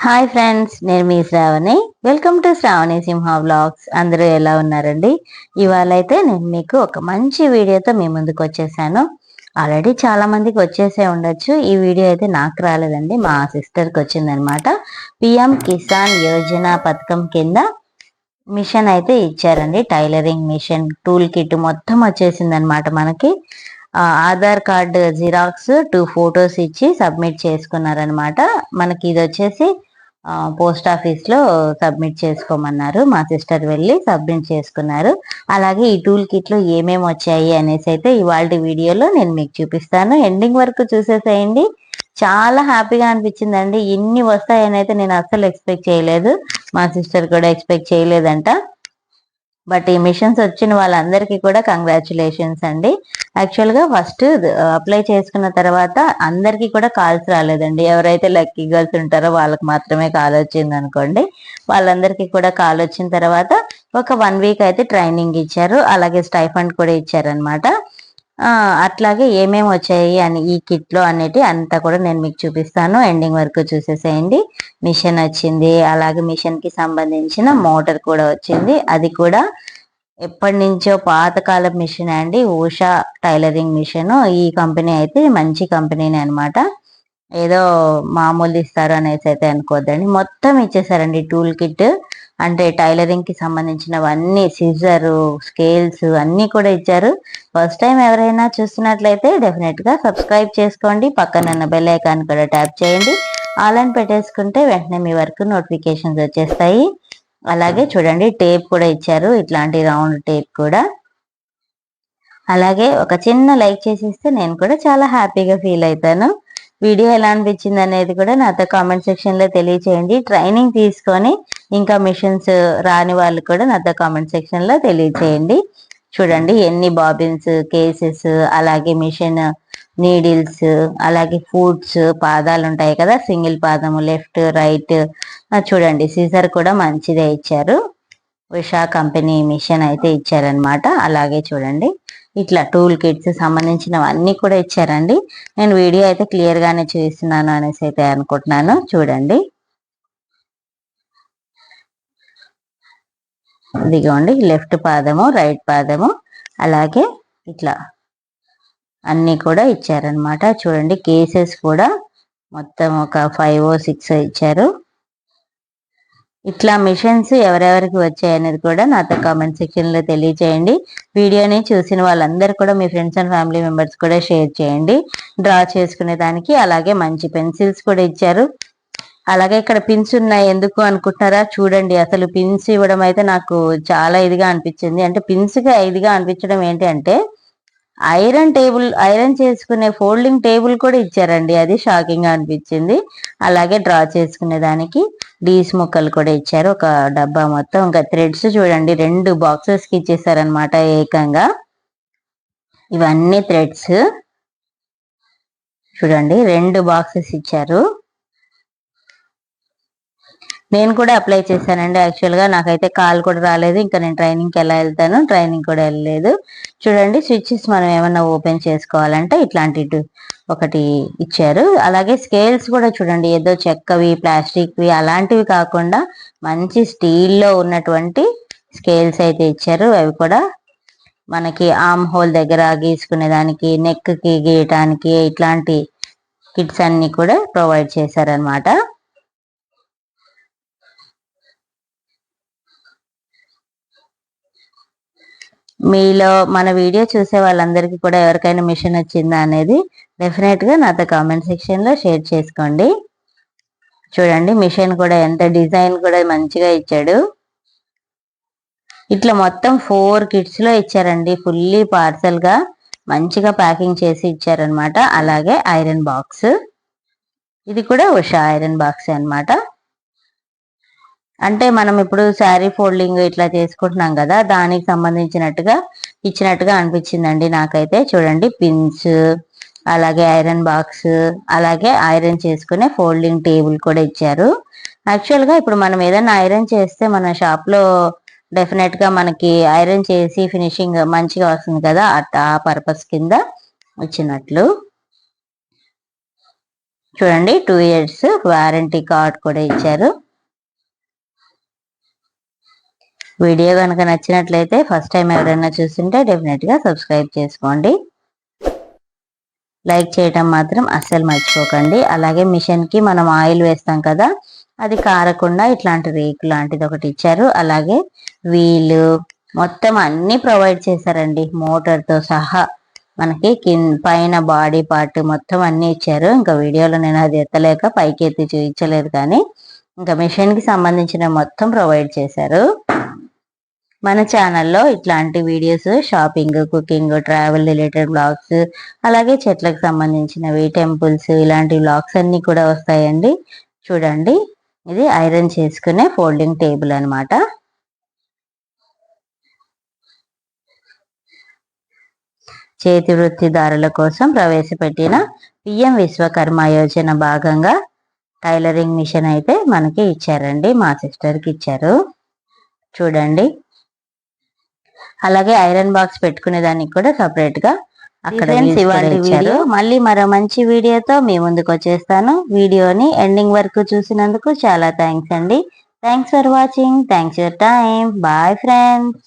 Hi friends, నేను మీ Shravani. Welcome to Shravani Simha vlogs. అందరూ ఎలా ఉన్నారండి? ఇవాళ అయితే నేను మీకు ఒక మంచి వీడియోతో మీ ముందుకు వచ్చేసాను. ఆల్రెడీ చాలా మందికి వచ్చేసే ఉండొచ్చు. ఈ వీడియో అయితే నాకు రాలేదండి, మా సిస్టర్కి వచ్చిందనమాట. పిఎం కిసాన్ యోజన పథకం కింద మిషన్ అయితే ఇచ్చారండి. టైలరింగ్ మిషన్, టూల్ కిట్ మొత్తం వచ్చేసింది అనమాట మనకి. ఆధార్ కార్డు జిరాక్స్ 2 ఫొటోస్ ఇచ్చి సబ్మిట్ చేసుకున్నారనమాట. మనకి ఇది వచ్చేసి పోస్ట్ ఆఫీస్ లో సబ్మిట్ చేసుకోమన్నారు. మా సిస్టర్ వెళ్ళి సబ్మిట్ చేసుకున్నారు. అలాగే ఈ టూల్ కిట్ లో ఏమేమి వచ్చాయి అనేసి అయితే ఇవాళ వీడియోలో నేను మీకు చూపిస్తాను. ఎండింగ్ వరకు చూసేసేయండి. చాలా హ్యాపీగా అనిపించిందండి. ఇన్ని వస్తాయని అయితే నేను అస్సలు ఎక్స్పెక్ట్ చేయలేదు. మా సిస్టర్ కూడా ఎక్స్పెక్ట్ చేయలేదంట. బట్ ఈ మిషన్స్ వచ్చిన వాళ్ళందరికీ కూడా కంగ్రాచులేషన్స్ అండి. యాక్చువల్గా ఫస్ట్ అప్లై చేసుకున్న తర్వాత అందరికీ కూడా కాల్స్ రాలేదండి. ఎవరైతే లక్కీ గర్ల్స్ ఉంటారో వాళ్ళకి మాత్రమే కాల్ వచ్చింది అనుకోండి. వాళ్ళందరికీ కూడా కాల్ వచ్చిన తర్వాత ఒక 1 వీక్ అయితే ట్రైనింగ్ ఇచ్చారు. అలాగే స్టైఫండ్ కూడా ఇచ్చారనమాట. అట్లాగే ఏమేమి వచ్చాయి అని ఈ కిట్ లో అనేటి అంతా కూడా నేను మీకు చూపిస్తాను. ఎండింగ్ వరకు చూసేసేయండి. మిషన్ వచ్చింది, అలాగే మిషన్ కి సంబంధించిన మోటార్ కూడా వచ్చింది. అది కూడా ఎప్పటి నుంచో పాతకాల మిషన్ అండి, ఉషా టైలరింగ్ మిషన్. ఈ కంపెనీ అయితే మంచి కంపెనీనే అనమాట. ఏదో మామూలు ఇస్తారు అనేసి అయితే అనుకోద్దండి. మొత్తం ఇచ్చేసారండి టూల్ కిట్. అంటే టైలరింగ్ కి సంబంధించినవన్నీ, సిజరు, స్కేల్స్ అన్ని కూడా ఇచ్చారు. ఫస్ట్ టైం ఎవరైనా చూస్తున్నట్లయితే డెఫినెట్ గా సబ్స్క్రైబ్ చేసుకోండి. పక్కన బెల్ ఐకాన్ కూడా ట్యాప్ చేయండి. ఆల్ అని పెట్టేసుకుంటే వెంటనే మీ వరకు నోటిఫికేషన్స్ వచ్చేస్తాయి. అలాగే చూడండి, టేప్ కూడా ఇచ్చారు, ఇట్లాంటి రౌండ్ టేప్ కూడా. అలాగే ఒక చిన్న లైక్ చేసిస్తే నేను కూడా చాలా హ్యాపీగా ఫీల్ అవుతాను. వీడియో ఎలా అనిపించింది అనేది కూడా నాతో కామెంట్ సెక్షన్ లో తెలియచేయండి. ట్రైనింగ్ తీసుకొని ఇంకా మిషన్స్ రాని వాళ్ళు కూడా నాతో కామెంట్ సెక్షన్ లో తెలియచేయండి. చూడండి ఎన్ని బాబిన్స్, కేసెస్, అలాగే మిషన్ నీడిల్స్, అలాగే ఫుడ్స్, పాదాలు ఉంటాయి కదా, సింగిల్ పాదము, లెఫ్ట్ రైట్. చూడండి సీజర్ కూడా మంచిదే ఇచ్చారు. ఉషా కంపెనీ మిషన్ అయితే ఇచ్చారనమాట. అలాగే చూడండి ఇట్లా టూల్ కిట్స్ సంబంధించినవన్నీ కూడా ఇచ్చారండి. నేను వీడియో అయితే క్లియర్ గానే చూపిస్తున్నాను అనేసి అయితే అనుకుంటున్నాను. చూడండి, ఇదిగోండి లెఫ్ట్ పాదము, రైట్ పాదము, అలాగే ఇట్లా అన్ని కూడా ఇచ్చారనమాట. చూడండి కేసెస్ కూడా మొత్తం ఒక 5 or 6 ఇచ్చారు. ఇట్లా మిషన్స్ ఎవరెవరికి వచ్చాయి అనేది కూడా నాతో కామెంట్ సెక్షన్ లో తెలియచేయండి. వీడియోని చూసిన వాళ్ళందరూ కూడా మీ ఫ్రెండ్స్ అండ్ ఫ్యామిలీ మెంబర్స్ కూడా షేర్ చేయండి. డ్రా చేసుకునే దానికి. అలాగే మంచి పెన్సిల్స్ కూడా ఇచ్చారు. అలాగే ఇక్కడ పిన్స్ ఉన్నాయి, ఎందుకు అనుకుంటున్నారా? చూడండి, అసలు పిన్స్ ఇవ్వడం అయితే నాకు చాలా ఇదిగా అనిపించింది. అంటే పిన్స్ గా ఇదిగా అనిపించడం ఏంటి అంటే, ఐరన్ చేసుకునే ఫోల్డింగ్ టేబుల్ కూడా ఇచ్చారండి. అది షాకింగ్ గా అనిపించింది. అలాగే డ్రా చేసుకునే దానికి డీస్ ముక్కలు కూడా ఇచ్చారు, ఒక డబ్బా మొత్తం. ఇంకా థ్రెడ్స్ చూడండి, 2 బాక్సెస్ కి ఇచ్చేసారనమాట ఏకంగా. ఇవన్నీ థ్రెడ్స్ చూడండి, 2 బాక్సెస్ ఇచ్చారు. నేను కూడా అప్లై చేశానండి. యాక్చువల్ గా నాకైతే కాల్ కూడా రాలేదు. ఇంకా నేను ట్రైనింగ్కి ఎలా వెళ్తాను, ట్రైనింగ్ కూడా వెళ్ళలేదు. చూడండి స్విచ్చెస్ మనం ఏమన్నా ఓపెన్ చేసుకోవాలంటే ఇట్లాంటి ఒకటి ఇచ్చారు. అలాగే స్కేల్స్ కూడా చూడండి, ఏదో చెక్కవి, ప్లాస్టిక్వి అలాంటివి కాకుండా మంచి స్టీల్లో ఉన్నటువంటి స్కేల్స్ అయితే ఇచ్చారు. అవి కూడా మనకి ఆర్మ్ హోల్ దగ్గర గీసుకునే దానికి, నెక్ కి గీయటానికి ఇట్లాంటి కిట్స్ అన్ని కూడా ప్రొవైడ్ చేశారనమాట. మీలో మన వీడియో చూసే వాళ్ళందరికీ కూడా ఎవరికైనా మిషన్ వచ్చిందా అనేది డెఫినెట్ గా నాతో కామెంట్ సెక్షన్ లో షేర్ చేసుకోండి. చూడండి మిషన్ కూడా ఎంత డిజైన్ కూడా మంచిగా ఇచ్చాడు. ఇట్లా మొత్తం 4 కిట్స్ లో ఇచ్చారండి. ఫుల్లీ పార్సల్ గా మంచిగా ప్యాకింగ్ చేసి ఇచ్చారనమాట. అలాగే ఐరన్ బాక్స్, ఇది కూడా ఉషా ఐరన్ బాక్స్ అన్నమాట. అంటే మనం ఇప్పుడు శారీ ఫోల్డింగ్ ఇట్లా చేసుకుంటున్నాం కదా, దానికి సంబంధించినట్టుగా ఇచ్చినట్టుగా అనిపించిందండి నాకైతే. చూడండి పిన్స్, అలాగే ఐరన్ బాక్స్, అలాగే ఐరన్ చేసుకునే ఫోల్డింగ్ టేబుల్ కూడా ఇచ్చారు. యాక్చువల్ గా ఇప్పుడు మనం ఏదైనా ఐరన్ చేస్తే మన షాప్ లో డెఫినెట్ గా మనకి ఐరన్ చేసి ఫినిషింగ్ మంచిగా వస్తుంది కదా, ఆ పర్పస్ కింద ఇచ్చినట్లు. చూడండి 2 years వారంటీ కార్డ్ కూడా ఇచ్చారు. వీడియో కనుక నచ్చినట్లయితే ఫస్ట్ టైం ఎవరైనా చూస్తుంటే డెఫినెట్ గా సబ్స్క్రైబ్ చేసుకోండి. లైక్ చేయటం మాత్రం అస్సలు మర్చిపోకండి. అలాగే మిషన్ కి మనం ఆయిల్ వేస్తాం కదా, అది కారకుండా ఇట్లాంటి రేకు లాంటిది ఒకటి ఇచ్చారు. అలాగే వీలు మొత్తం అన్ని ప్రొవైడ్ చేశారండి, మోటార్ తో సహా. మనకి పైన బాడీ పార్ట్ మొత్తం అన్ని ఇచ్చారు. ఇంకా వీడియోలో నేను అది ఎత్తలేక పైకి ఎత్తి చూపించలేదు, కానీ ఇంకా మిషన్ కి సంబంధించిన మొత్తం ప్రొవైడ్ చేశారు. మన ఛానల్లో ఇట్లాంటి videos shopping, cooking, travel related blogs, అలాగే చెట్లకు సంబంధించినవి, టెంపుల్స్, ఇలాంటి బ్లాగ్స్ అన్ని కూడా వస్తాయండి. చూడండి, ఇది ఐరన్ చేసుకునే ఫోల్డింగ్ టేబుల్ అన్నమాట. చేతి వృత్తిదారుల కోసం ప్రవేశపెట్టిన పిఎం విశ్వకర్మ యోజన భాగంగా టైలరింగ్ మిషన్ అయితే మనకి ఇచ్చారండి, మా సిస్టర్కి ఇచ్చారు. చూడండి, అలాగే ఐరన్ బాక్స్ పెట్టుకునే దానికి కూడా సపరేట్ గా అక్కడ వీడియో. మళ్ళీ మరో మంచి వీడియోతో మీ ముందుకు వచ్చేస్తాను. వీడియోని ఎండింగ్ వరకు చూసినందుకు చాలా థ్యాంక్స్ అండి. Thanks for watching. Thanks your time. Bye friends.